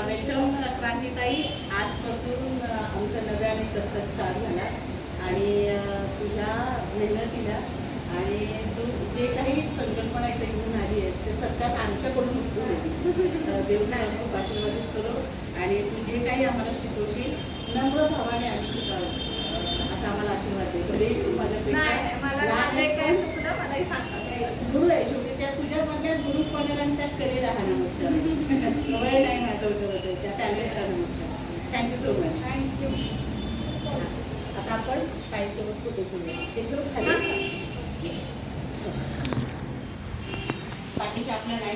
Welcome क्रांतीताई. आजपासून आमचा नव्याने दत्तक स्टार्ट झाला आणि तुझ्या मेहनतीला आणि तू जे काही संकल्पना इथे घेऊन आली आहेस ते सगळ्यात आमच्याकडून उत्तर देते. देवना खूप आशीर्वादित करो आणि तू जे काही आम्हाला शिकवशील नम्र भावाने आम्ही शिकावं असा आम्हाला आशीर्वाद दे. भले तू गुरु आहे शेवटी त्या तुझ्या मधल्या गुरुपणाला आणि त्यात कलेला हा नमस्कार. वय नाही महत्वाचं होतं त्या टॅलेंटला नमस्कार. Thank you so much. थँक्यू. आता आपण ताईसोबत फोटो घेऊया. ते थोडं खाली पाठीच्या आपल्या नाही